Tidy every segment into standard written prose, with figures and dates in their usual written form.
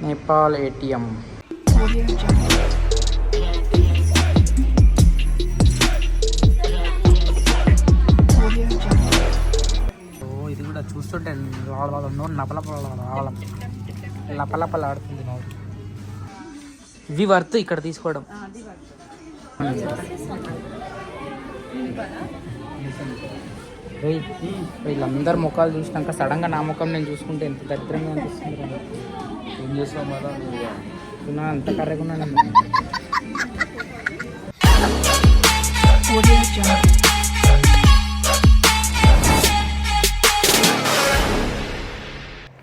Nepal ATM. ఇది కూడా చూస్తుంటే నోరు లపలపల ఆడుతుంది నోరు. ఇవి వర్త్ ఇక్కడ తీసుకోవడం. వీళ్ళందరు ముఖాలు చూసినాక సడన్గా నా ముఖం నేను చూసుకుంటే ఎంత దరిద్రంగా అనిపిస్తుంది. ఏం చేస్తాం మళ్ళీ అంత కర్రెగా ఉన్నాను.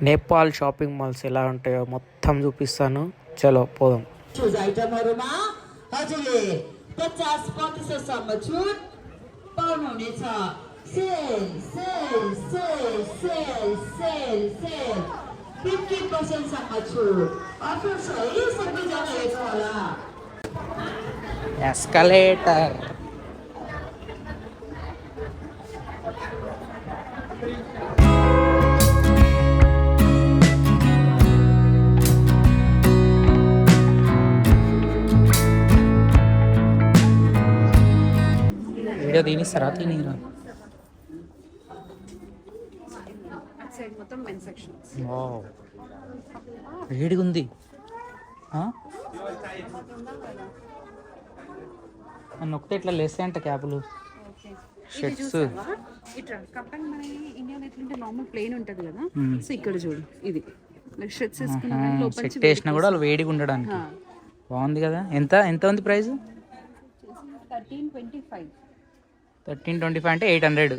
నేపాల్ షాపింగ్ మాల్స్ ఎలా ఉంటాయో మొత్తం చూపిస్తాను. చలో పోదాం. आइटमहरुमा हजुरले 50% सम्म छुट पाउनुहुनेछ। Sale sale sale sale sale sale 50% सम्म छुट अफर छ है, सबैजना हेर्छ होला। एस्केलेटर వీడియో తీనిస్తారా? తీనిరా. వేడిగా ఉంది. నొక్కితే ఇట్లా లేస్తాయంట క్యాపులు. షర్ట్స్ షర్ట్ వేసినా కూడా వాళ్ళు వేడిగా ఉండడానికి బాగుంది కదా. ఎంత ఎంత ఉంది ప్రైస్? 1325 అంటే 800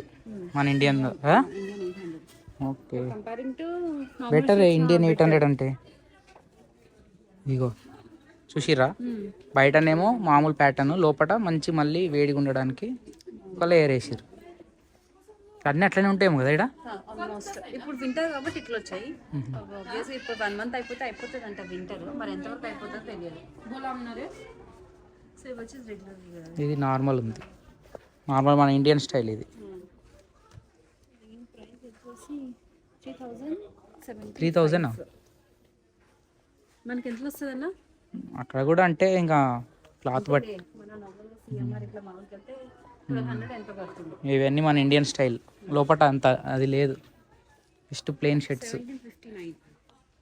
మన ఇండియన్. ఓకే, బెటర్ ఇండియన్ 800 అంటే. ఇగో చూసిరా, బయటనేమో మామూలు ప్యాటర్న్, లోపల మంచి మళ్ళీ వేడిగా ఉండడానికి ఒక లేయర్ వేసారు. అన్నీ అట్లనే ఉంటాయేమో కదా ఇక్కడ. ఇప్పుడు వింటర్ కాబట్టి ఇట్లా వచ్చాయి. ఇప్పుడు 1 month అయిపోతుంది అంట వింటర్. మరి ఎంతవరకు అయిపోతుందో తెలియదు. ఇది నార్మల్ ఉంది, నార్మల్ మన ఇండియన్ స్టైల్ ఇది. 3000 మనకి ఎంత వస్తుంది అన్న అక్కడ కూడా. అంటే ఇంకా క్లాత్ బట్టి ఇవన్నీ మన ఇండియన్ స్టైల్. లోపల అంత అది లేదు, జస్ట్ ప్లెయిన్ షర్ట్స్.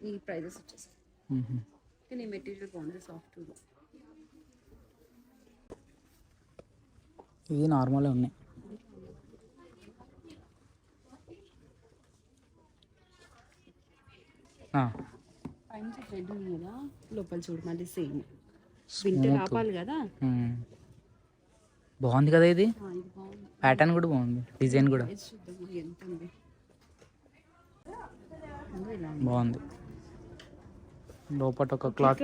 ఈ ప్రైజెస్ వచ్చేసి కానీ మెటీరియల్ బాగుంది, సాఫ్ట్. ఇవి నార్మల్గా ఉన్నాయి. రెడ్ ఉంది కదా, లోపల చూడు మళ్ళీ సేమ్ వింటర్ ఆపాలి కదా. బాగుంది కదా ఇది. ప్యాటర్న్ కూడా బాగుంది, డిజైన్ కూడా బాగుంది. లోపల ఒక క్లాత్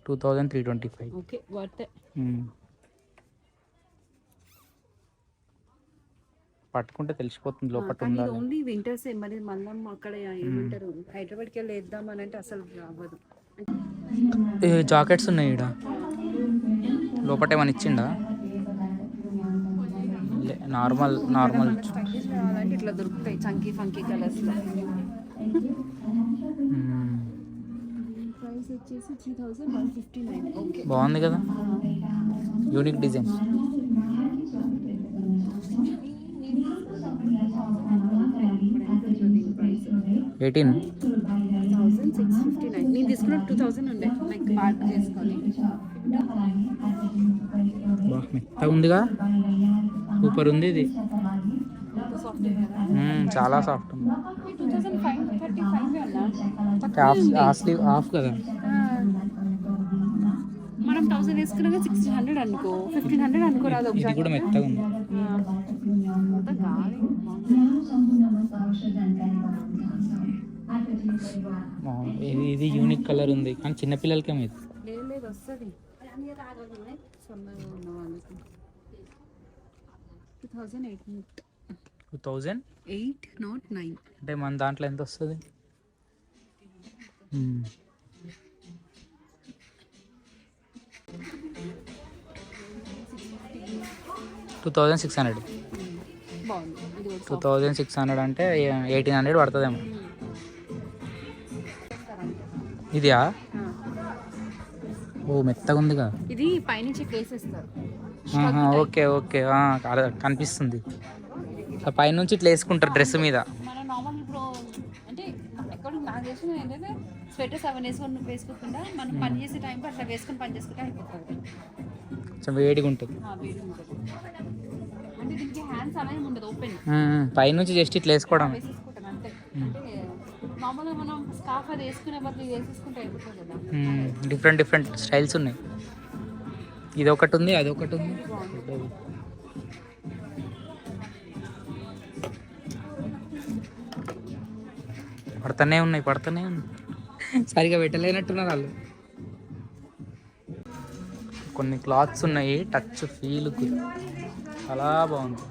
2325. Okay, worth. పట్టుకుంటే తెలిసిపోతుంది లోపల ఉందా. Only winters. మరి మనం అక్కడ ఏమంటారు, హైదరాబాద్కి వెళ్ళి వేద్దాం అని అంటే అసలు అవ్వదు. జాకెట్స్ ఉన్నాయి ఇక్కడ. లోపల ఏమైనా ఇచ్చిండా? నార్మల్ ఇట్లా దొరుకుతాయి చంకీ ఫంకీ కలర్స్. ప్రైస్ వచ్చేసి 3159. ఓకే, బాగుంది కదా, యూనిక్ డిజైన్. $18,659. నేను తీసుకున్న 2000 ఉండే లైక్ పార్ట్ చేసుకొని. మెత్తగా ఉందిగా, సూపర్ ఉంది ఇది. చాలా సాఫ్ట్ ఉంది. హాఫ్ కదా. మనం 1000 వేసుకున్నాక 1600 అనుకో, 1500 అనుకోరాదు. ఇది కూడా మెత్తగా ఉంది. ఇది యూనిక్ కలర్ ఉంది కానీ చిన్నపిల్లలకేమో ఇది. లేదు వస్తుంది. 2008 అంటే మన దాంట్లో ఎంత వస్తుంది? 2600. 2600 అంటే 1800 పడుతుందేమో. ఇదియా? ఓ మెత్తగా ఉందిగా. ఇది పైనుంచి వేసేస్తారు. ఓకే ఓకే, కనిపిస్తుంది. పైనుంచి ఇట్లా వేసుకుంటారు డ్రెస్ మీద. మన నార్మల్ ఇప్పుడు అంటే ఎక్కడ నాకు చేసిన ఏంటంటే స్వెటర్స్ అవన్నీ వేసుకోకుండా మనం పని చేసే టైంకి అట్లా వేసుకొని పని చేసుకుంటే అయిపోతుంది. కొంచెం వేడిగా ఉంటుంది. అంటే దీనికి హ్యాండ్స్ అలా ఏమి ఉండదు, ఓపెన్ పైనుంచి జస్ట్ ఇట్లా వేసుకోవడం. వేసేసుకుంటాం అంతే. అంటే నార్మల్గా మనం స్కార్ఫ్ అది వేసుకునే బదులు వేసేసుకుంటే అయిపోతుంది కదా. డిఫరెంట్ డిఫరెంట్ స్టైల్స్ ఉన్నాయి. ఇది ఒకటి ఉంది, అది ఒకటి ఉంది. పడుతూనే ఉన్నాయి. సరిగా పెట్టలేనట్టున్నారు వాళ్ళు. కొన్ని క్లాత్స్ ఉన్నాయి, టచ్ ఫీల్ చాలా బాగుంది.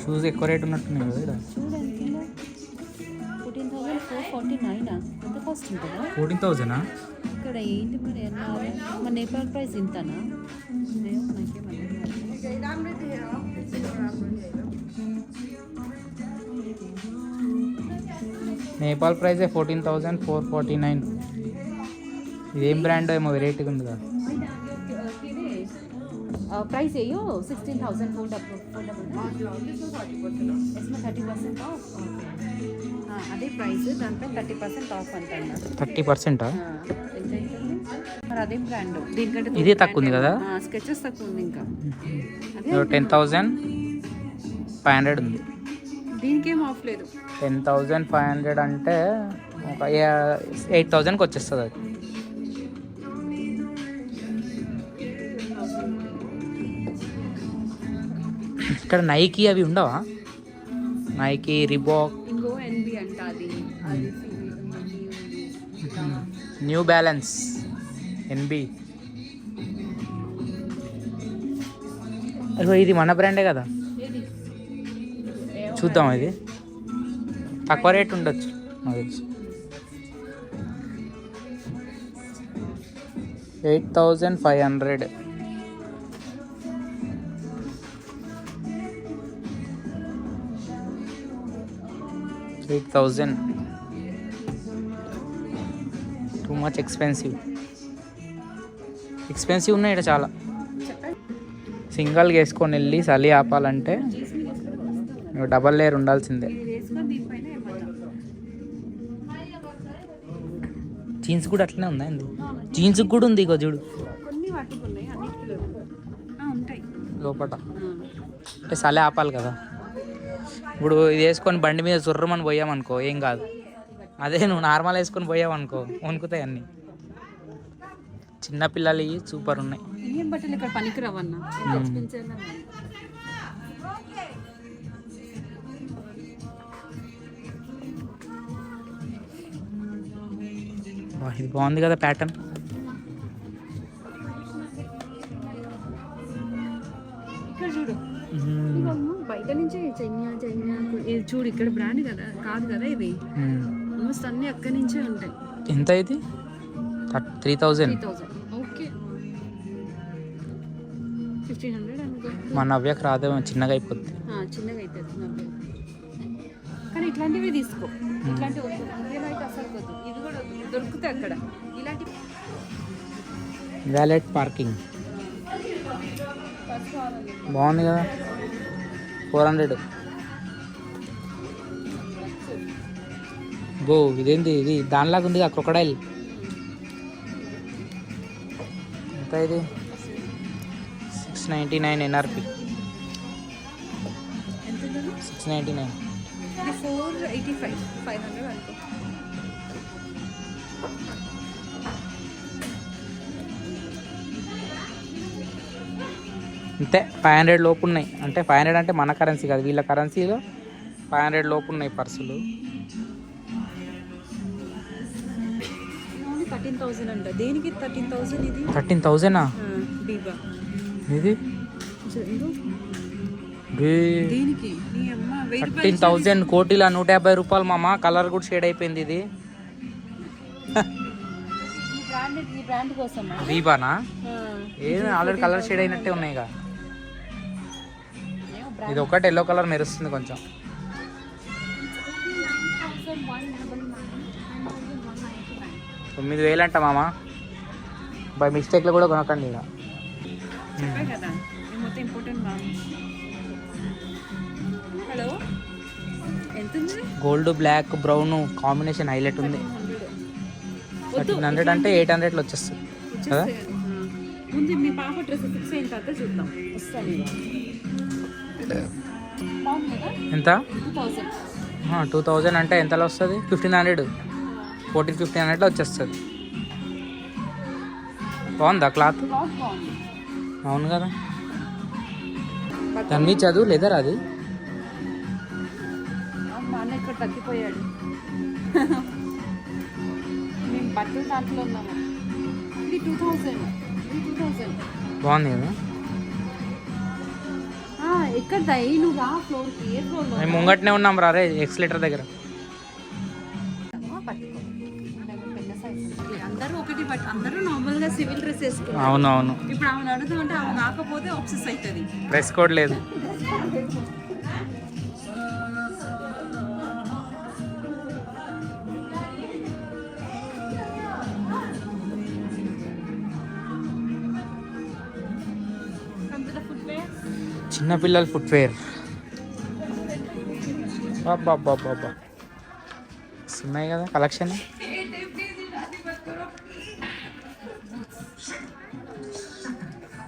షూస్ ఎక్కువ రేట్ ఉన్నట్టున్నాయి కదా. 14,000 ఇక్కడ ఏంటి మరి మన నేపాల్ ప్రైస్ ఇంతనా? నేపాల్ ప్రైస్ 14,449. ఇదేం బ్రాండ్ ఏమో వెరైటీగా ఉంది కదా. प्राइस है यो 16,000 30% ఆఫ్. అదే ప్రైస్, దాంట్లో 30% ఆఫ్ అంటున్నా. 30%? మరి అదే బ్రాండ్. దీనికంటే ఇది తక్కువ ఉంది కదా. స్కెచెస్ తక్కువ ఉంది. ఇంకా 10,500 ఉంది. దీనికి ఏం ఆఫ్ లేదు. 10,500 అంటే ఒక 8,000కి వచ్చేస్తుంది అది. ఇక్కడ నైకీ అవి ఉండవా? Nike, Reebok, New Balance, NB. అయ్యో ఇది మన బ్రాండే కదా. చూద్దాం, ఇది తక్కువ రేట్ ఉండొచ్చు నాకు తెలిసి. 8,500. టూ మచ్ ఎక్స్పెన్సివ్ ఉన్నాయి ఇక్కడ చాలా. సింగల్గా వేసుకొని వెళ్ళి చలి ఆపాలంటే డబల్ లేయర్ ఉండాల్సిందే. జీన్స్ కూడా అట్లనే ఉందా? జీన్స్ కూడా ఉంది, ఇగో చూడు లోపల. అంటే చలి ఆపాలి కదా. ఇప్పుడు ఇది వేసుకొని బండి మీద సుర్రమని పోయామనుకో ఏం కాదు. అదే నువ్వు నార్మల్ వేసుకొని పోయావనుకో వణుకుతాయి అన్నీ. చిన్నపిల్లలు సూపర్ ఉన్నాయి. ఇది బాగుంది కదా ప్యాటర్న్. బయట నుంచి చూడు, ఇక్కడ బ్రాండ్ కదా కాదు కదా ఇది. ఆల్మోస్ట్ అన్ని అక్కడి నుంచే ఉంటాయి. ఎంత ఇది? 3,000. ఓకే 1,500 అనుకో. మా నవ్యకు రాదేమో, చిన్నగా అయిపోద్ది. చిన్నగా అవుతుంది కానీ ఇట్లాంటివి తీసుకో. ఇట్లాంటివి అయితే అసలు వద్దు. ఇది కూడా దొరుకుతాయి అక్కడ ఇలాంటి. వ్యాలెట్ పార్కింగ్ బాగుంది కదా. 400. గో ఇదేంటి? ఇది దానిలాగా ఉంది కదా, క్రొకడైల్. ఎంత ఇది? 699 ఎన్ఆర్పి. 699. 485 500 అనుకో. అంతే 500 లోపు ఉన్నాయి. అంటే 500 అంటే మన కరెన్సీ కాదు, వీళ్ళ కరెన్సీలో 500 లోపు ఉన్నాయి పర్సులు. 13,000 అంట. దేనికి 13,000? ఇది 13,000 ఇది. దీనికి 13,000 కోటిలా 150 రూపాయలు మామ. కలర్ కూడా షేడ్ అయిపోయింది ఇది. బ్రాండెడ్ ఈ బ్రాండ్ కోసం రీబానా ఏది ఆల్రెడీ కలర్ షేడ్ అయినట్టే ఉన్నాయిగా. ఇది ఒకటి ఎల్లో కలర్ మెరుస్తుంది కొంచెం. 9,000 అంట మామ. బై మిస్టేక్లో కూడా కొనకండి ఇక. చెప్పాయి కదా ఇది మొత్తం ఇంపార్టెంట్ బాగుంది. హలో ఎంత ఉంది? Gold black brown combination highlight ఉంది. 1300 అంటే 800లో వచ్చేస్తుంది కదా. ముందు మీ పాప డ్రెస్ ఫిక్స్ అయిన తర్వాత చూద్దాం. వస్తాను బాగుంది కదా. ఎంత? 2000. 2000 అంటే ఎంతలో వస్తుంది? 1500, 1400-1500లో వచ్చేస్తుంది. బాగుందా క్లాత్? క్లాత్ బాగుంది. అవును కదా. దాని మీద చదువు లెదర్ అది. మా అన్న ఇక్కడ తగ్గిపోయాడు. మేము బట్టలు దాంట్లో ఉన్నాము. ఇది 2000. బాగుంది కదా. ఎక్కడ దయ్యి నువ్వు రా ఫ్లోర్కి. ఏ ఫ్లోర్లో? మేము ముంగట్నే ఉన్నాం రా రే ఎక్స్లేటర్ దగ్గర. అందరూ ఒకటి బట్ అందరూ నార్మల్ గా సివిల్ డ్రెస్ వేసుకున్నారు. అవునవును. ఇప్పుడు ఆమె అడుగుతుంటే ఆమె కాకపోతే ఆప్సెస్ అవుతుంది. డ్రెస్ కోడ్ లేదు. చిన్నపిల్లల ఫుట్వేర్. బాబా ఉన్నాయి కదా కలెక్షన్.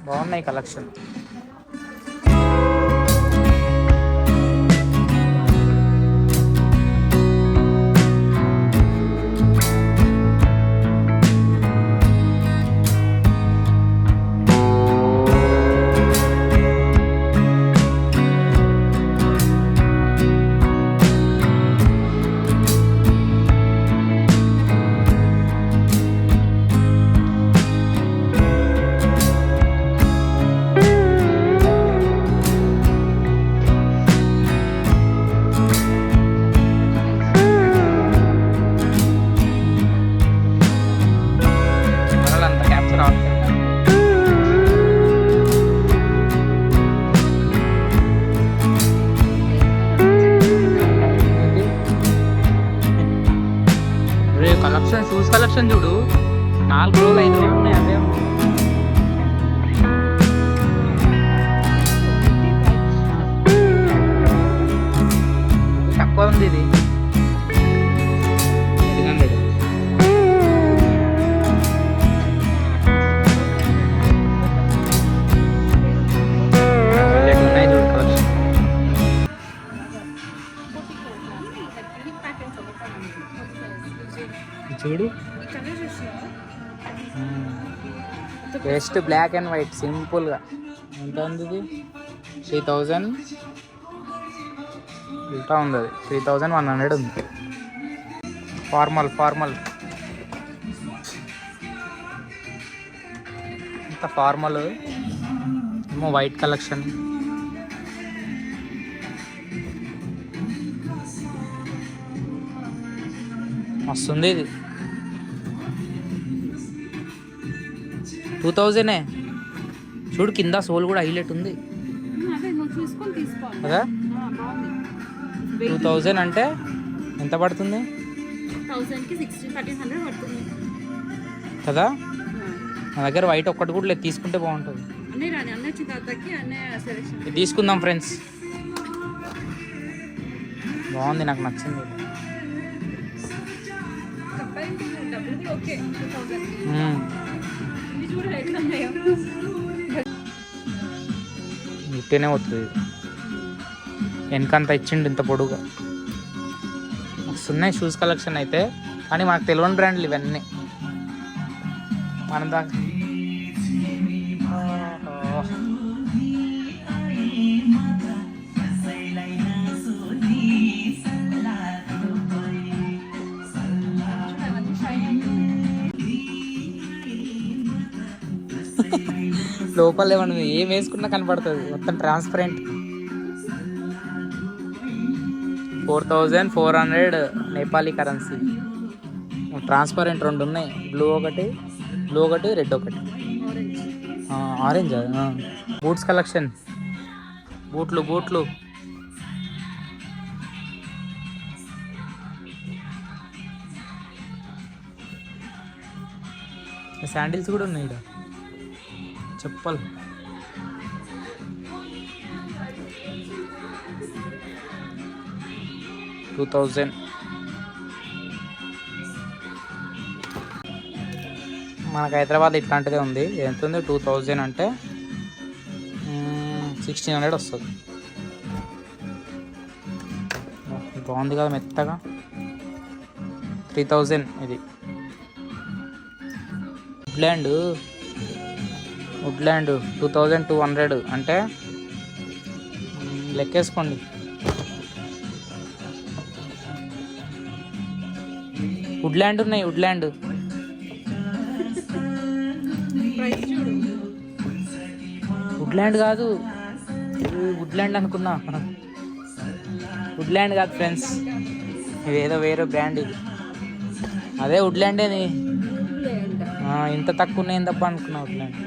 బాగున్నాయి కలెక్షన్. కలెక్షన్ షూస్ కలెక్షన్ చూడు. 4 రోజులు 5 రోజులు ఉన్నాయి. అవే తక్కువ ఉంది ఇది. 800. ఉన్నాయి చూడు కలెక్షన్. చూడు బెస్ట్ బ్లాక్ అండ్ వైట్ సింపుల్గా. ఎంత ఉంది ఇది? 3000 ఇట్లా ఉంది. అది 3100 ఉంది. ఫార్మల్ ఇంత ఫార్మల్ ఏమో వైట్ కలెక్షన్. మస్తుంది ఇది. 2000 చూడు. కింద సోల్ కూడా హైలైట్ ఉంది కదా. 2000 అంటే ఎంత పడుతుంది కదా. నా దగ్గర వైట్ ఒక్కటి కూడా లేదు. తీసుకుంటే బాగుంటుంది. ఇది తీసుకుందాం ఫ్రెండ్స్. బాగుంది, నాకు నచ్చింది. ఇట్టేనే వస్తుంది. వెనకంత ఇచ్చిండు ఇంత పొడుగా. మస్తున్నాయి షూస్ కలెక్షన్ అయితే. కానీ మనకు తెలియని బ్రాండ్లు ఇవన్నీ. మనం దాకా లోపల ఏమన్నా ఏం వేసుకున్నా కనపడుతుంది. మొత్తం ట్రాన్స్పరెంట్. 4400 నేపాలీ కరెన్సీ. ట్రాన్స్పరెంట్ 2 ఉన్నాయి. బ్లూ ఒకటి, బ్లూ ఒకటి, రెడ్ ఒకటి, ఆరెంజ్. ఆరెంజ్. బూట్స్ కలెక్షన్, బూట్లు శాండిల్స్ కూడా ఉన్నాయి ఇక్కడ, చెప్పలు. $2000. మనకు హైదరాబాద్ ఇట్లాంటిదే ఉంది. ఎంత ఉంది? 2000 అంటే 1600 వస్తుంది. బాగుంది కదా మెత్తగా. 3000 ఇది. వుడ్లాండ్ 2200 అంటే లెక్కేసుకోండి. వుడ్లాండ్ ఉన్నాయి, వుడ్లాండ్. ప్రైస్ చూడు. వుడ్లాండ్ కాదు, వుడ్లాండ్ అనుకున్నా. వుడ్లాండ్ కాదు ఫ్రెండ్స్, ఇదేదో వేరే బ్రాండ్ ఇది. అదే వుడ్లాండేది. ఇంత తక్కువ ఉన్నాయి తప్ప అనుకున్నా వుడ్లాండ్.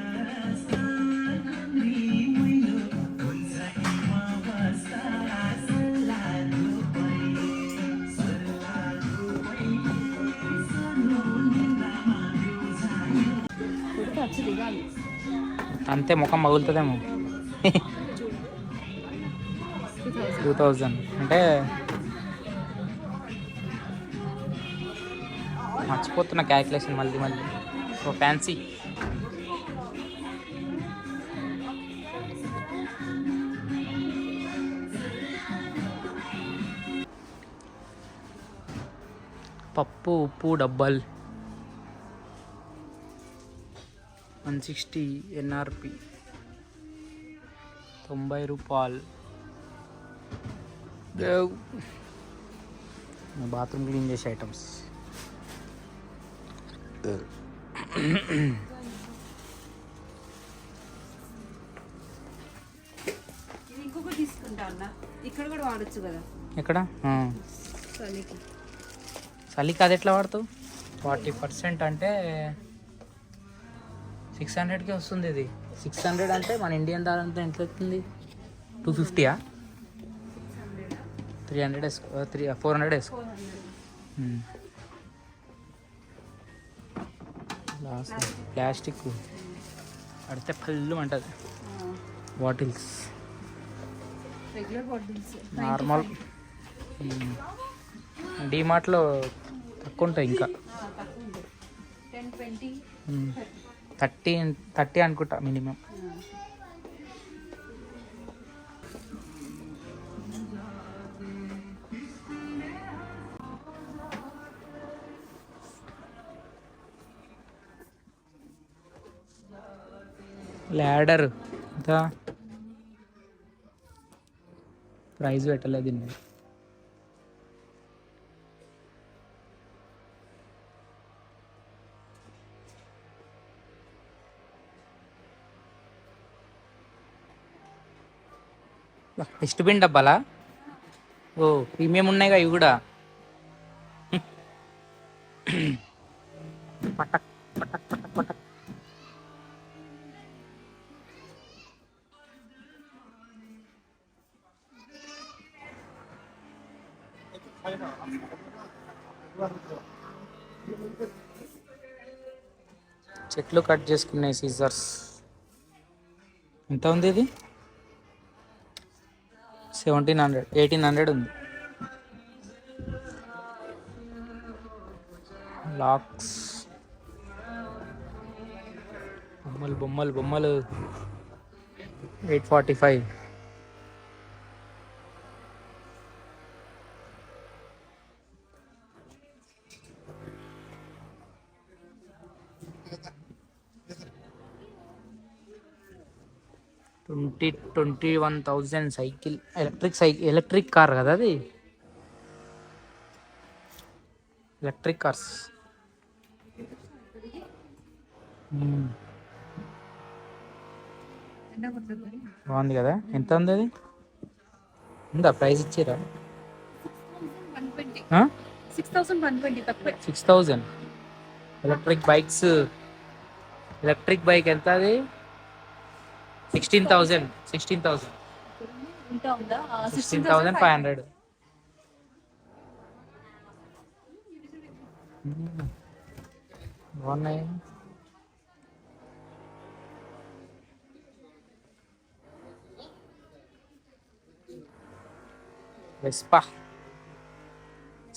వచ్చి దిగాలి. అంతే, ముఖం పగులుతుందేమో. 2000 అంటే మర్చిపోతున్న క్యాల్కులేషన్ మళ్ళీ. ఓ ఫ్యాన్సీ. పప్పు ఉప్పు డబ్బాలు 160 NRP, ₹90. బాత్రూమ్ క్లీన్ చేసే ఐటమ్స్. ఇది ఇంకొకటి తీసుకుంటా అన్న, ఇక్కడ కూడా వాడచ్చు కదా. ఎక్కడ? చలికి. చలికి అది ఎట్లా వాడతావు? 40% అంటే 600కి వస్తుంది ఇది. 600 అంటే మన ఇండియన్ ధర ఎంత అవుతుంది? 250. 300 వేసుకో, 400 వేసుకో. ప్లాస్టిక్ పడితే పళ్ళు అంటది. Bottles regular bottles normal. డిమార్ట్లో తక్కువ ఉంటాయి ఇంకా. 10, 20, 30 అనుకుంటా మినిమం. ల్యాడర్ ఇంకా ప్రైజ్ పెట్టలేదు దీన్ని. డస్ట్బిన్ డబ్బాలా? ఓ ప్రీమియం ఉన్నాయిగా ఇవి కూడా. పటక్ పటక్ పటక్ పటక్. చెట్లు కట్ చేసుకునే సీజర్స్. ఎంత ఉంది ఇది? 1700, 1800 ఉంది. లాక్స్, బొమ్మలు 845. $21,000 సైకిల్. ఎలక్ట్రిక్ కార్ కదా అది. Electric cars. బాగుంది కదా. ఎంత ఉంది అది? ఉందా ప్రైస్ ఇచ్చిరా? 6,120 తక్కువ. 6,000. ఎలక్ట్రిక్ బైక్స్ ఎలక్ట్రిక్ బైక్ ఎంత అది? 16,000. ఇంకా ఉందా? 16,500. బాగున్నాయి. Vespa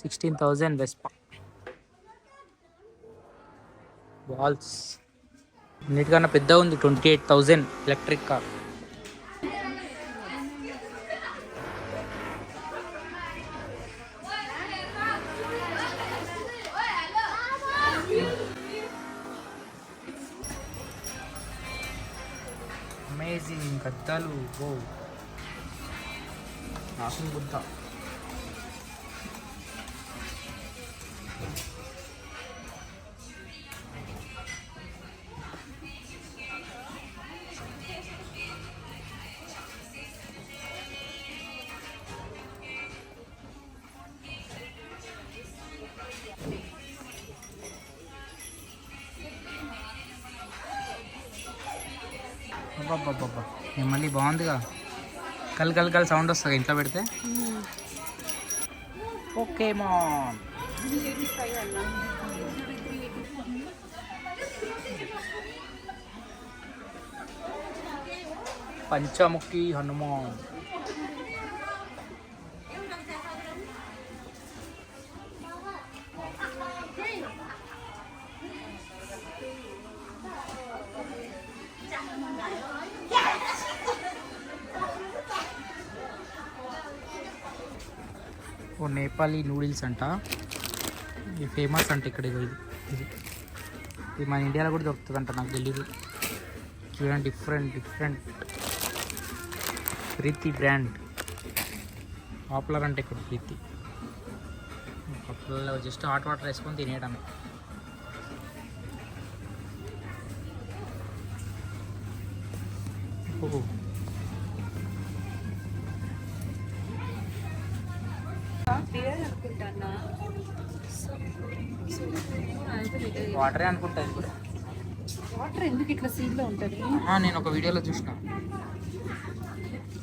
16,000 Vespa balls. అన్నిటికన్నా పెద్ద ఉంది 28,000 ఎలక్ట్రిక్ కార్. అమేజింగ్ గద్దాలు. ఓ నాశనం బుద్ధ. అబ్బబ్బబ్బబ్బా మళ్ళీ బాగుందిగా. కల్ సౌండ్ వస్తుంది ఇంట్లో పెడితే. పోకేమాన్ పంచముఖి హనుమాన్. ఓ నేపాలీ నూడిల్స్ అంట. ఇది ఫేమస్ అంట ఇక్కడ. ఇది ఇది మన ఇండియాలో కూడా దొరుకుతుంది అంట, నాకు తెలియదు. చూడండి, డిఫరెంట్ ప్రీతి బ్రాండ్ పాపులర్ అంటే ఇక్కడ ప్రీతి. కప్పులలో జస్ట్ హాట్ వాటర్ వేసుకొని తినేయడమే. ఓహో, వాటరే అనుకుంటా ఇది కూడా. వాటర్ ఎందుకు ఇట్లా సీల్లో ఉంటుంది? నేను ఒక వీడియోలో చూసిన.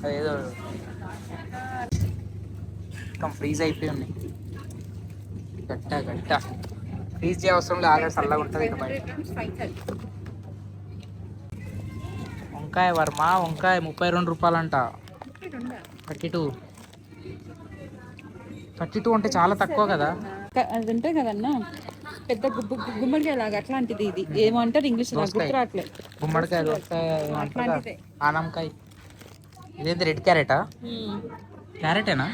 అదేదో మొత్తం ఫ్రీజ్ అయిపోయి ఉన్నాయి. గట్ట ఫ్రీజ్ చేయ అవసరం లేదు, ఆల్రెడీ చల్లగా ఉంటుంది. ఇక్కడ బయట వంకాయ వర్మ, వంకాయ 32 రూపాయలంట. 32 అంటే చాలా తక్కువ కదా. అది ఉంటాయి కదన్నా, పెద్ద గుమ్మడికాయ లాగా అట్లాంటిది. ఇది ఏమంటారు ఇంగ్లీష్ గుర్తురాట్లేదు. గుమ్మడికాయ, అట్లాంటిదే. ఆనంకాయ. ఇదేంటి రెడ్ క్యారెటా? క్యారెటేనా?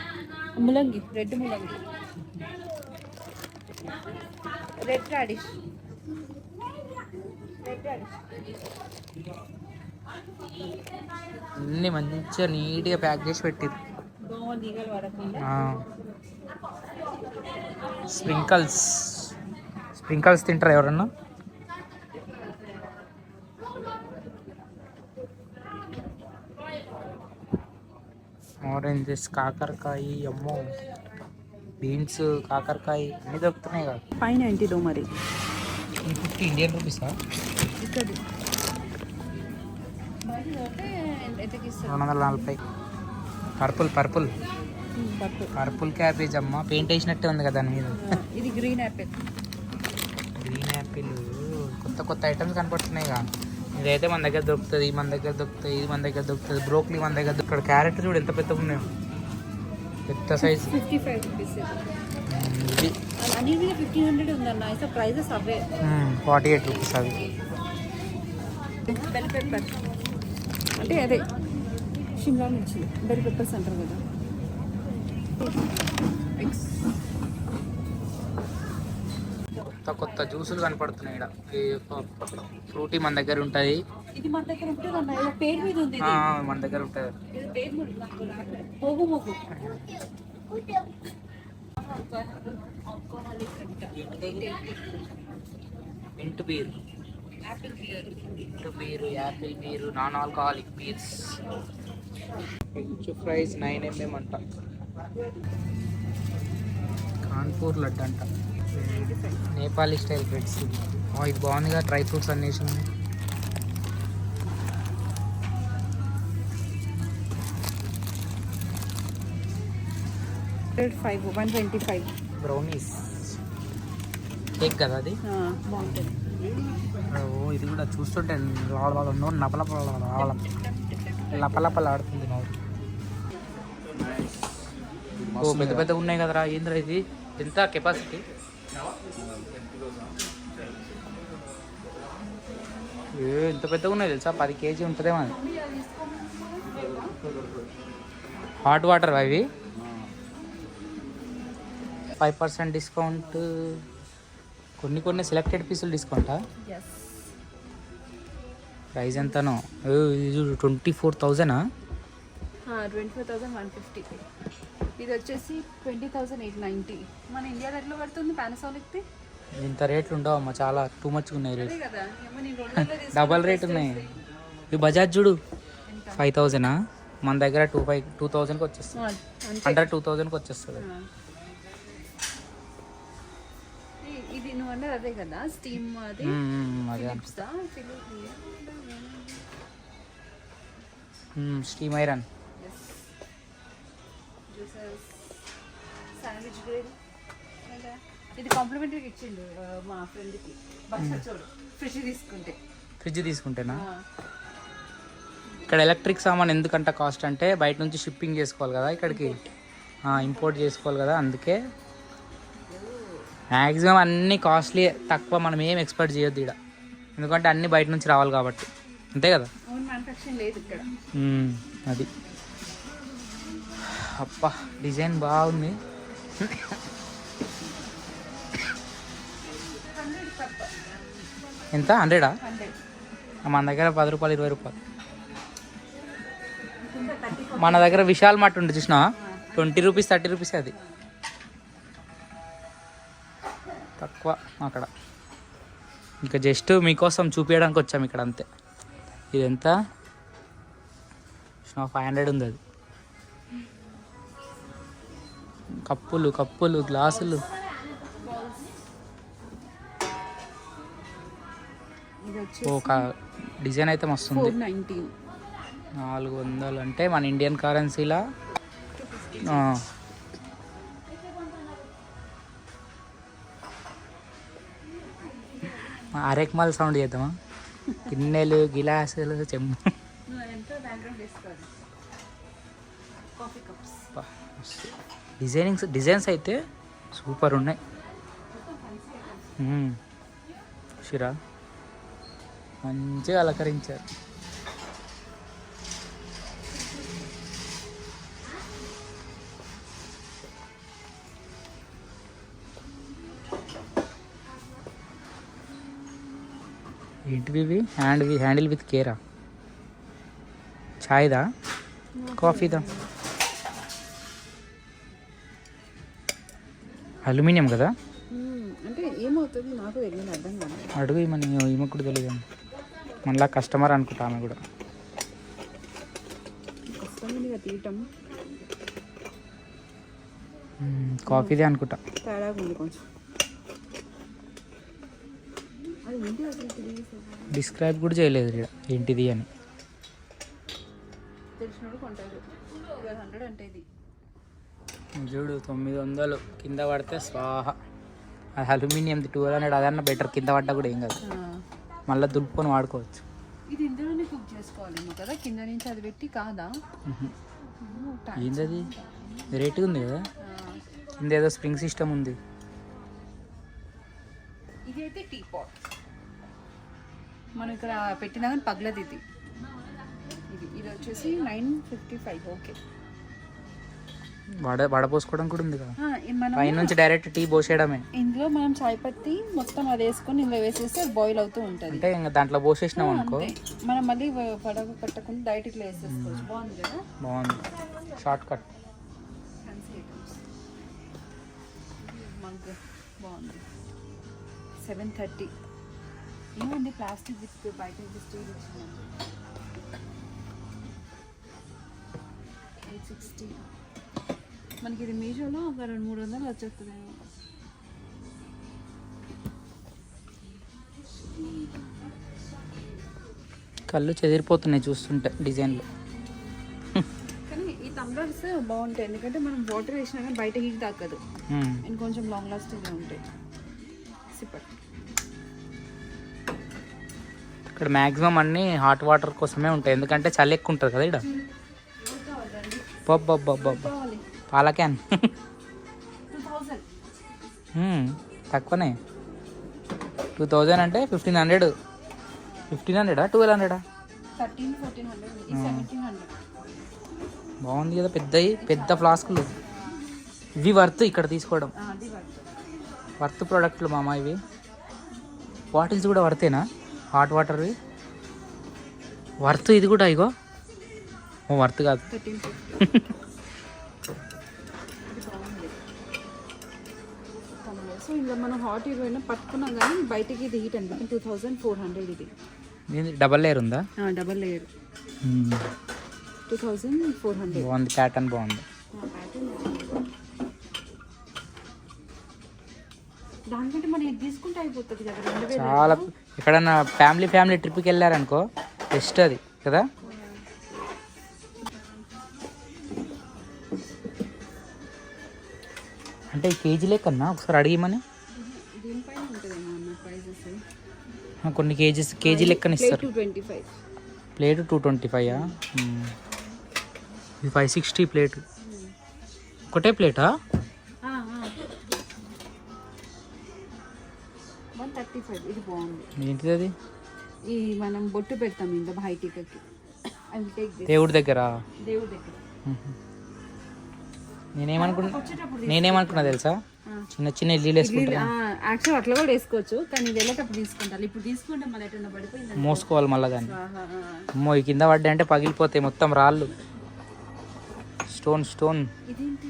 ములంగి, రెడ్ ములంగి, రెడ్ రాడిష్. అన్ని మంచిగా నీట్గా ప్యాక్ చేసి పెట్టిరు. స్ప్రింకల్స్ తింటారా ఎవరన్నా? ఆరెంజెస్, కాకరకాయ, అమ్మో బీన్స్, కాకరకాయ అన్నీ దొరుకుతున్నాయి కదా. పైన ఏంటిదో మరి. 50 ఇండియన్ రూపీసా? ఇక్కడ 240. పర్పుల్ క్యాబేజ్ అమ్మ, పెయింట్ వేసినట్టే ఉంది కదా దాని మీద. ఇది గ్రీన్ యాపిల్. కొత్త ఐటమ్స్ కనపడుతున్నాయి కదా. ఇదైతే మన దగ్గర దొరుకుతుంది, ఇది మన దగ్గర దొరుకుతుంది. బ్రోక్లీ మన దగ్గర దొరుకుతుంది. క్యారెట్ చూడు ఎంత పెద్దగా ఉన్నాయో, పెద్ద సైజ్. 55 రూపీస్. ఇది అనేది 1500 ఉందన్న. అయితే ప్రైజెస్ అవే. 48 రూపీస్ అవి. బెల్ పెప్పర్ అంటే అదే షిమ్లా మిర్చి, బెల్ పెప్పర్స్ అంటారు కదా. కొత్త జ్యూసులు కనపడుతున్నాయి ఇక్కడ. ఫ్రూటీ మన దగ్గర ఉంటుంది. ఇది మన దగ్గర ఉంటుంది అన్న, పేరు మీద ఉంది. మన దగ్గర ఉంటుంది. ఇది పేరు మీద మొగ్గు. Mint beer, Apple beer, non alcoholic bears. French fries 9 mm అంట. కాన్పూర్ లడ్డు అంట. Nepali style breads. ఇది బాగుందిగా, డ్రై ఫ్రూట్స్ అన్నీ. 125 బ్రౌనీస్ కేక్ కదా అది. బాగుంటుంది. ఓ ఇది కూడా చూస్తుంటే నోరు లపలపలాడుతుంది నోరు. ఓ పెద్ద పెద్ద ఉన్నాయి కదరా. ఏంద్రా ఇది? ఎంత కెపాసిటీ? ఎంత పెద్దగా ఉన్నాయి తెలుసా? 10 kg ఉంటుందేమో అది. హాట్ వాటర్ అవి. 5% డిస్కౌంట్. కొన్ని సెలెక్టెడ్ పీసులు డిస్కౌంటా? ప్రైస్ ఎంతనో? ఇది 24,000. 24,150. ఇది వచ్చేసి 20,890. మన ఇండియా రేట్లో పడుతుంది పానాసోనిక్ది. ఇంత రేట్లు ఉండవమ్మా, చాలా టూ మచ్గా ఉన్నాయి రేట్. అదే కదా, ఏమో నేను 200 తీసుకున్నా. డబల్ రేట్ ఉన్నాయి. ఈ బజాజ్ చూడు 5,000. మన దగ్గర 2,000కి వచ్చేస్తుంది. అండర్ 2,000కి వచ్చేస్తుంది. ఇది నువ్వు అన్నది అదే కదా, స్టీమ్ అది. అదే ఫిలిప్స్దా? Steam iron. Juices, sandwich grill. ఇది కాంప్లిమెంటరీగా ఇచ్చిండు మా ఫ్రెండ్కి. బాగా చూడు, ఫ్రిడ్జ్ తీసుకుంటేనా? ఇక్కడ ఎలక్ట్రిక్ సామాన్ ఎందుకంట కాస్ట్ అంటే, బయట నుంచి షిప్పింగ్ చేసుకోవాలి కదా ఇక్కడికి, ఇంపోర్ట్ చేసుకోవాలి కదా, అందుకే మ్యాక్సిమం అన్నీ కాస్ట్లీ. తక్కువ మనం ఏం ఎక్స్పెక్ట్ చేయొద్దు ఇక్కడ, ఎందుకంటే అన్నీ బయట నుంచి రావాలి కాబట్టి. అంతే కదా? లేదు ఇక్కడ. అది అప్పా డిజైన్ బాగుంది. ఎంత? 100? మన దగ్గర 10 రూపాయలు 20 రూపాయలు. మన దగ్గర విశాల్ మార్ట్ ఉంటుంది చూసినా, 20 రూపీస్ 30 రూపీస్. అది తక్కువ అక్కడ. ఇంకా జస్ట్ మీకోసం చూపించడానికి వచ్చాము ఇక్కడ, అంతే. ఇది ఎంత? 500 ఉంది అది. కప్పులు గ్లాసులు. ఒక డిజైన్ అయితే మస్తు ఉంది. 400 అంటే మన ఇండియన్ కరెన్సీలా అరెక్మాల్ సౌండ్ చేద్దామా? గిన్నెలు, గిలాసులు, చెమ్ము. డిజైన్స్ అయితే సూపర్ ఉన్నాయి. షిరా మంచిగా అలంకరించారు. ఏంటివి ఇవి? హ్యాండిల్ విత్ కేరా. ఛాయ్దా? కాఫీదా? అల్యూమినియం కదా? అంటే ఏమవుతుంది నాకు తెలియదు, అర్థం కాదు. అడుగు ఈమె కూడా తెలియదు. మళ్ళీ కస్టమర్ అనుకుంటా ఆమె కూడా. కష్టంగా తీయటం. కాఫీదే అనుకుంటా. తేడా ఉంది కొంచెం. డిస్క్రైబ్ కూడా చేయలేదు ఇక్కడ ఏంటిది అని. తెలిసినోడు కొంటారు. 100 అంటే ఇది చూడు 900 కింద పడితే స్వాహ. అది అల్యూమినియంది 1200. అదన్నా బెటర్, కింద పడ్డా కూడా ఏం కాదు, మళ్ళీ దులుపుకొని వాడుకోవచ్చు. ఇది ఇందులోనే కుక్ చేసుకోవాలేమో కదా, కింద నుంచి అది పెట్టి కాదా? ఏంటది? రేటుగా ఉంది కదా. కింద ఏదో స్ప్రింగ్ సిస్టమ్ ఉంది. ఇది అయితే టీ పాట్ మనం ఇక్కడ పెట్టినా కానీ పగలది. ఇది వచ్చేసి 955. ఓకే, వడపోసుకోవడం కూడా ఉంది కదా. మనం పై నుంచి డైరెక్ట్ టీ పోసేయడమే. ఇందులో మనం చాయ్ పత్తి మొత్తం అది వేసుకొని ఇందులో వేసేస్తే అది బాయిల్ అవుతూ ఉంటుంది. అంటే ఇంకా దాంట్లో పోసేసినాం అనుకో, మనం మళ్ళీ పడవ పట్టకుండా డైరెక్ట్ ఇట్లా వేసేసుకోవచ్చు. బాగుంది కదా? బాగుంది, షార్ట్ కట్. మగ్ బాగుంది. 730. ఏమండి ప్లాస్టిక్ విత్ బయట స్టీల్ వచ్చిందండి. 860. మనకి ఇది మీషోలో ఒక 200-300 వచ్చేస్తుంది. కళ్ళు చెదిరిపోతున్నాయి చూస్తుంటే డిజైన్లు. కానీ ఈ తమ్లో కలర్స్ బాగుంటాయి ఎందుకంటే మనం వాటర్ వేసినా కానీ బయట హీట్ తాకదు అండ్ కొంచెం లాంగ్ లాస్టింగ్గా ఉంటాయి. సిప్పట్ ఇక్కడ మ్యాక్సిమం అన్నీ హాట్ వాటర్ కోసమే ఉంటాయి ఎందుకంటే చలి ఎక్కువ ఉంటుంది కదా ఇక్కడ. బొబ్బబ్బబ్బబ్బా పాల క్యాన్ 2000 తక్కువనే. 2000 అంటే 1500. 1500 1200. 1300-1400 1700. బాగుంది కదా పెద్ద ఫ్లాస్కులు. ఇవి వర్త్ ఇక్కడ తీసుకోవడం, అది వర్త్ ప్రోడక్ట్లు మామ ఇవి. బాటిల్స్ కూడా వర్తేనా హాట్ వాటర్వి? వర్త్ ఇది కూడా ఇగో. ఓ వర్త్ కాదు. 1350. సో ఇంకా మనం హాట్ ఇవైనా పట్టుకున్నాం కానీ బయటికి ఇది హీట్ అనిపిస్తుంది. 2400 ఇది. డబల్ లేయర్ ఉందా? Double layer 2400. బాగుంది, ప్యాటర్న్ బాగుంది. దానికంటే మనం ఇది తీసుకుంటే అయిపోతుంది కదా. 2000 చాలా ఎక్కడన్నా ఫ్యామిలీ ట్రిప్కి వెళ్ళారనుకో బెస్ట్ అది కదా. అంటే ఈ కేజీ లెక్కన్నా ఒకసారి అడిగిమని. దీనిపైన ఉంటుంది అన్న ప్రైజెస్. కొన్ని కేజీ లెక్కన ఇస్తారు. 225 ప్లేట్ 225. ఇది 560 ప్లేట్. ఒకటే ప్లేటా? 135. ఇది బాగుంది. ఏంటిది అది? ఈ మనం బొట్టు పెడతాం ఇంత బయటికి. దేవుడి దగ్గర. దేవుడి దగ్గర నేనేమనుకున్నా తెలుసా, చిన్న ఇల్లు వేసుకుంటా. యాక్చువల్ అట్లా కూడా వేసుకోవచ్చు కానీ ఇది వెళ్ళేటప్పుడు తీసుకుంటారు. ఇప్పుడు తీసుకుంటే మళ్ళీ ఎట్లా పడిపోయింది మోసుకోవాలి మళ్ళీ దాన్ని. అమ్మో ఈ కింద పడ్డాయి అంటే పగిలిపోతాయి మొత్తం రాళ్ళు. స్టోన్. ఇదేంటిది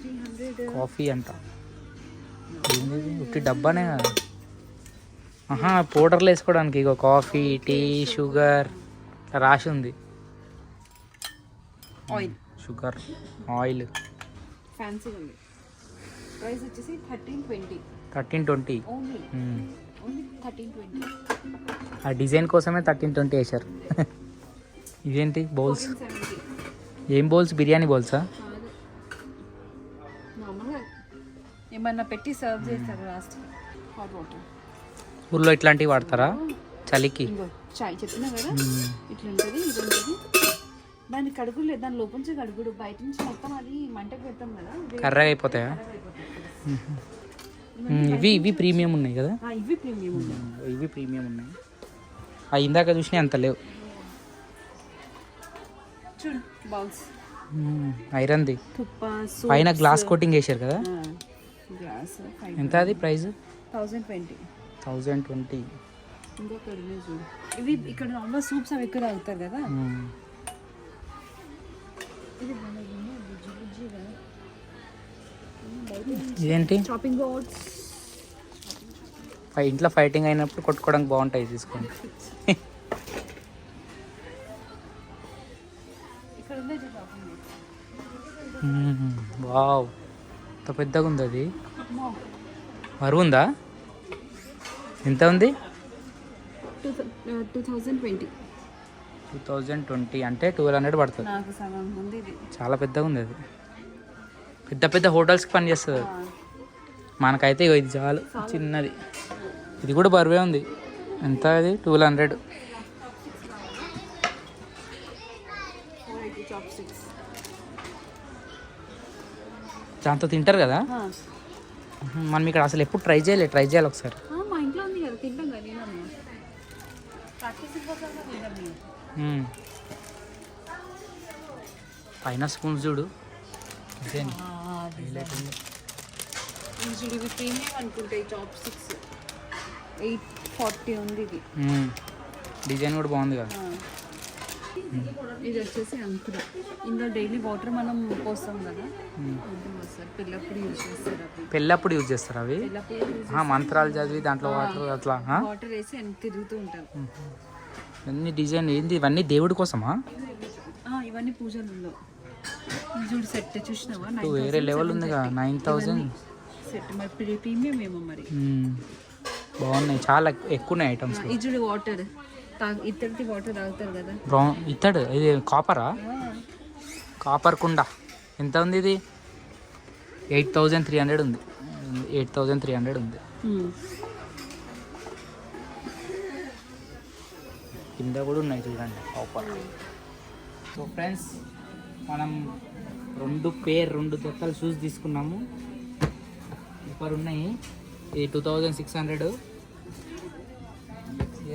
300. కాఫీ అంట. ఉట్టి డబ్బానే కదా. పౌడర్లు వేసుకోవడానికి ఇగో కాఫీ, టీ, షుగర్ రాసి ఉంది. Oil, sugar, oil. ఫ్యాన్సీ ఉంది. ప్రైస్ వచ్చేసి 1320. 1320. ఓన్లీ 1320. ఆ డిజైన్ కోసమే 1320 వేశారు. ఇదేంటి బౌల్స్? 1470. ఏం బౌల్స్? బిర్యానీ బౌల్సా? మామూలుగా ఏమన్నా పెట్టి సర్వ్ చేస్తారు లాస్ట్. హాట్ వాటర్ ఊర్లో ఇట్లాంటివి వాడతారా చలికి? ఇంకో చాయ్ చెప్పినా కదా ఇట్లా ఉంటుంది. ఇది ఉంటుంది. దాన్ని కడుగులు లేదు, దాని లోపల నుంచి కడుగుడు, బయట నుంచి మొత్తం అది మంటకు పెడతాం కదా. కర్రగా అయిపోతాయా? ఇవి ప్రీమియం ఉన్నాయి కదా. ఇవి ప్రీమియం ఉన్నాయి. ఇవి ప్రీమియం ఉన్నాయి. ఇందాక చూసినా అంత లేవు. చూడు బౌల్స్ ఐరన్ది తుప్ప పైన గ్లాస్ కోటింగ్ వేసారు కదా. గ్లాస్ ఎంత అది ప్రైస్? 1020. 1020. ఇంకొక చూడు. ఇవి ఇక్కడ నార్మల్ సూప్స్ అవి ఎక్కువ తాగుతారు కదా. ఇదేంటి? Shopping boards. ఇంట్లో ఫైటింగ్ అయినప్పుడు కొట్టుకోవడానికి బాగుంటాయి, తీసుకోండి. ఇక్కడ ఉంది షాపింగ్ బోర్డ్. వావ్, ఎంత పెద్దగా ఉంది అది. బరువు ఉందా? ఎంత ఉంది? 2020. 2020 అంటే 1200 పడుతుంది. నాకు సగం ఉంది ఇది. చాలా పెద్దగా ఉంది అది. పెద్ద హోటల్స్కి పని చేస్తుంది. మనకైతే ఇగో ఇది చాలు, చిన్నది. ఇది కూడా బరువే ఉంది. ఎంత అది? 1200. దాంతో తింటారు కదా. మనం ఇక్కడ అసలు ఎప్పుడు ట్రై చేయాలి ఒకసారి. మా ఇంట్లో ఉంది కదా, తింటాం కదా. నేను పైన స్పూన్స్ చూడు. ఇవి ప్రీమియం అనుకుంటాయి. చాప్ స్టిక్స్ 840 ఉంది ఇది. డిజైన్ కూడా బాగుంది కదా. ఇది వచ్చేసి అంకుర. ఇందులో డైలీ వాటర్ మనం పోస్తాం కదా. పెళ్ళప్పుడు యూజ్ చేస్తారు అవి. మంత్రాలు చదివి దాంట్లో వాటర్ అట్లా వాటర్ వేసి తిరుగుతూ ఉంటారు. అన్ని డిజైన్ ఏంది? ఇవన్నీ దేవుడి కోసమా? ఇవన్నీ పూజలలో. చూడు సెట్ చూసినావా? వేరే లెవెల్ ఉందిగా. 9000 సెట్. మరి ప్రీమియం ఏమో మరి. బాగున్నాయి, చాలా ఎక్కువ ఉన్నాయి ఐటమ్స్. ఇది చూడు వాటర్, ఇత్తడి వాటర్ తాగుతారు కదా. బ్రౌన్ ఇత్తడు. ఇది కాపరా? కాపర్ కుండ. ఎంత ఉంది ఇది? 8,300 ఉంది. 8,300 ఉంది. కింద కూడా ఉన్నాయి చూడండి ఆఫర్. సో ఫ్రెండ్స్, మనం 2 జతలు షూస్ తీసుకున్నాము. సూపర్ ఉన్నాయి. ఇది 2,600,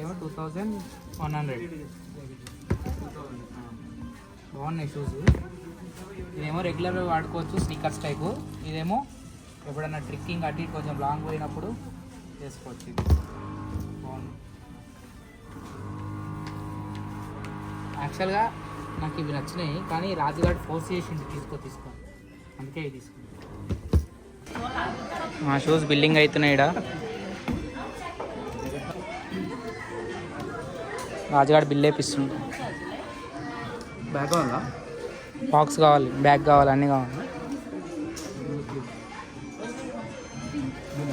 ఏమో 2,100. బాగున్నాయి షూస్. ఇదేమో రెగ్యులర్గా వాడుకోవచ్చు, స్నీకర్స్ టైపు. ఇదేమో ఎప్పుడన్నా ట్రిక్కింగ్ అటు ఇటు కొంచెం లాంగ్ పోయినప్పుడు వేసుకోవచ్చు. ఇది బాగుంది. యాక్చువల్గా నాకు ఇవి నచ్చినాయి, కానీ రాజుగాడు ఫోర్స్ చేసిండు తీసుకో అందుకే ఇవి తీసుకున్నాను. మా షూస్ బిల్డింగ్ అవుతున్నాయి. ఇక్కడ రాజుగాడు బిల్ వేపిస్తుండు. బ్యాగ్ కావాలా? బాక్స్ కావాలి, బ్యాగ్ కావాలి, అన్నీ కావాలి.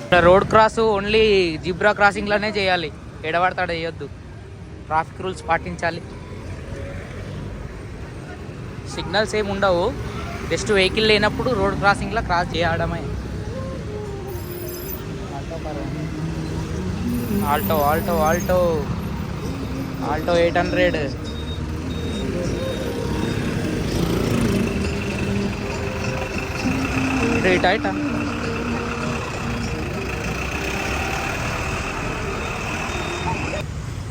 ఇక్కడ రోడ్ క్రాస్ ఓన్లీ జిబ్రా క్రాసింగ్లోనే చేయాలి. ఎడబడతాడు వేయొద్దు. ట్రాఫిక్ రూల్స్ పాటించాలి. సిగ్నల్స్ ఏమి ఉండవు. జస్ట్ వెహికల్ లేనప్పుడు రోడ్ క్రాసింగ్లో క్రాస్ చేయడమే. ఆల్టో 800. ఇట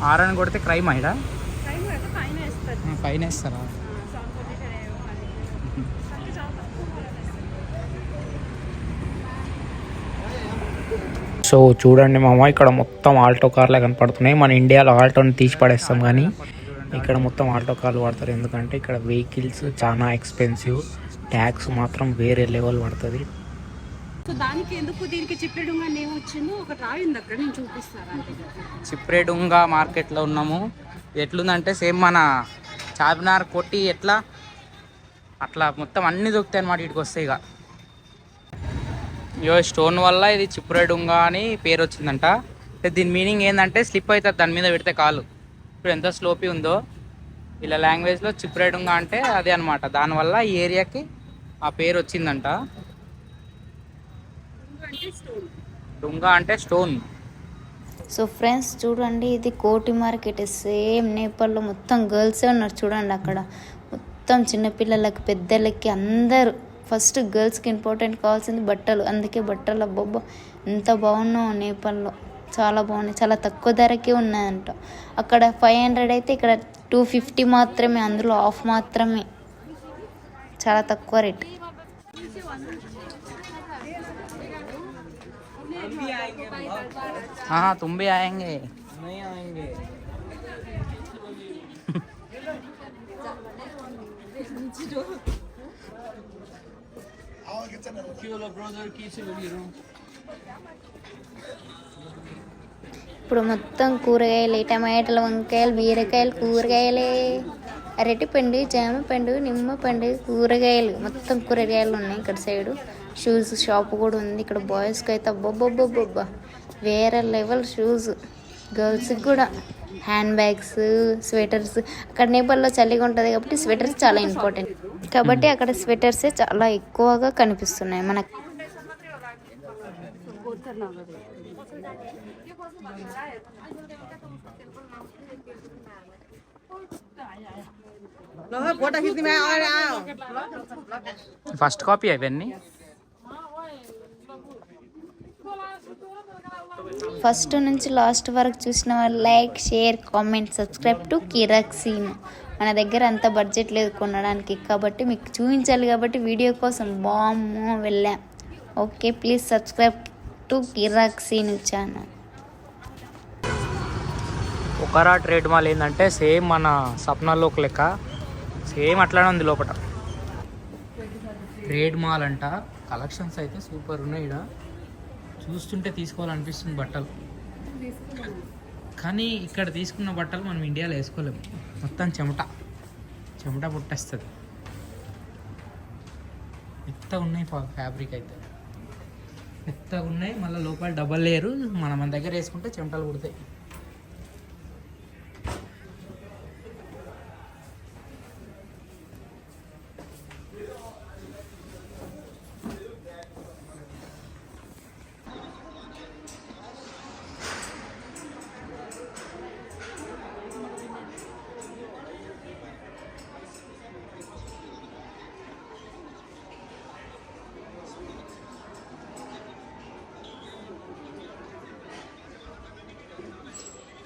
ఆరని కొడితే క్రైమ్ ఇక్కడ ఫైన్ వేస్తారా? సో చూడండి మామ, ఇక్కడ మొత్తం ఆల్టో కార్లే కనపడుతున్నాయి. మన ఇండియాలో ఆల్టోని తీసి పడేస్తాం, కానీ ఇక్కడ మొత్తం ఆల్టో కార్లు వాడతారు. ఎందుకంటే ఇక్కడ వెహికల్స్ చాలా ఎక్స్పెన్సివ్, ట్యాక్స్ మాత్రం వేరే లెవెల్ పడుతుంది. సో దానికి ఎందుకు దీనికి చిప్రెడుంగా నేమ్ వచ్చిందో ఒకటి రాయింది అక్కడ, నేను చూపిస్తాను. చిప్రెడుంగా మార్కెట్లో ఉన్నాము. ఎట్లుందంటే సేమ్ మన చార్మినార్ కొట్టి ఎట్లా అట్లా మొత్తం అన్నీ దొరుకుతాయి అన్నమాట. ఇటుకు వస్తాయి. ఇక స్టోన్ వల్ల ఇది చిప్రెడుంగా అని పేరు వచ్చిందంట. దీని మీనింగ్ ఏంటంటే స్లిప్ అవుతుంది దాని మీద పెడితే కాలు. ఇప్పుడు ఎంత స్లోపీ ఉందో ఇలా లాంగ్వేజ్లో చిప్రెడుంగా అంటే అదే అనమాట. దానివల్ల ఈ ఏరియాకి ఆ పేరు వచ్చిందంట. డుంగా అంటే స్టోన్. సో ఫ్రెండ్స్ చూడండి, ఇది కోటి మార్కెట్. సేమ్ నేపాల్లో మొత్తం గర్ల్సే ఉన్నారు చూడండి. అక్కడ మొత్తం చిన్నపిల్లలకి పెద్దలకి అందరూ. ఫస్ట్ గర్ల్స్కి ఇంపార్టెంట్ కావాల్సింది బట్టలు. అందుకే బట్టలు అబ్బబ్బా ఎంత బాగున్నావు నేపాల్లో. చాలా బాగున్నాయి, చాలా తక్కువ ధరకే ఉన్నాయంట. అక్కడ 500 అయితే ఇక్కడ 250 మాత్రమే, అందులో ఆఫ్ మాత్రమే. చాలా తక్కువ రేట్. हाँ तुम भी आएंगे? नहीं आएंगे. ఇప్పుడు మొత్తం కూరగాయలు, టమాటాలు, వంకాయలు, బీరకాయలు, కూరగాయలే. అరటిపండు, జామపండు, నిమ్మపండు, కూరగాయలు, మొత్తం కూరగాయలు ఉన్నాయి. ఇక్కడ సైడు షూస్ షాప్ కూడా ఉంది. ఇక్కడ బాయ్స్కి అయితే అబ్బబ్బబ్బబ్బబ్బా వేరే లెవెల్ షూస్. గర్ల్స్కి కూడా హ్యాండ్ బ్యాగ్స్, స్వెటర్స్. అక్కడ నేపాల్లో చలిగా ఉంటుంది కాబట్టి స్వెటర్స్ చాలా ఇంపార్టెంట్. కాబట్టి అక్కడ స్వెటర్సే చాలా ఎక్కువగా కనిపిస్తున్నాయి మనకు. ఫస్ట్ కాపీ అవన్నీ. ఫస్ట్ నుంచి లాస్ట్ వరకు చూసిన వాళ్ళు like, share, comment, subscribe to Kirak Seenu. మన దగ్గర అంత బడ్జెట్ లేదు కొనడానికి, కాబట్టి మీకు చూపించాలి కాబట్టి వీడియో కోసం బామ్మో వెళ్ళాం. Okay, please subscribe to Kirak Seenu channel. ఒకరా ట్రేడ్ మాల్ ఏంటంటే సేమ్ మన సప్నాలోకి లెక్క సేమ్ అట్లానే ఉంది లోపల. ట్రేడ్ మాల్ అంట. కలెక్షన్స్ అయితే సూపర్ ఉన్నాయి. ఇక్కడ చూస్తుంటే తీసుకోవాలనిపిస్తుంది బట్టలు. కానీ ఇక్కడ తీసుకున్న బట్టలు మనం ఇండియాలో వేసుకోలేము. మొత్తం చెమట పుట్టేస్తుంది. మెత్తగా ఉన్నాయి ఫ్యాబ్రిక్ అయితే, మెత్తగా ఉన్నాయి. మళ్ళీ లోపల డబల్ లేయరు. మన దగ్గర వేసుకుంటే చెమటలు పుడతాయి.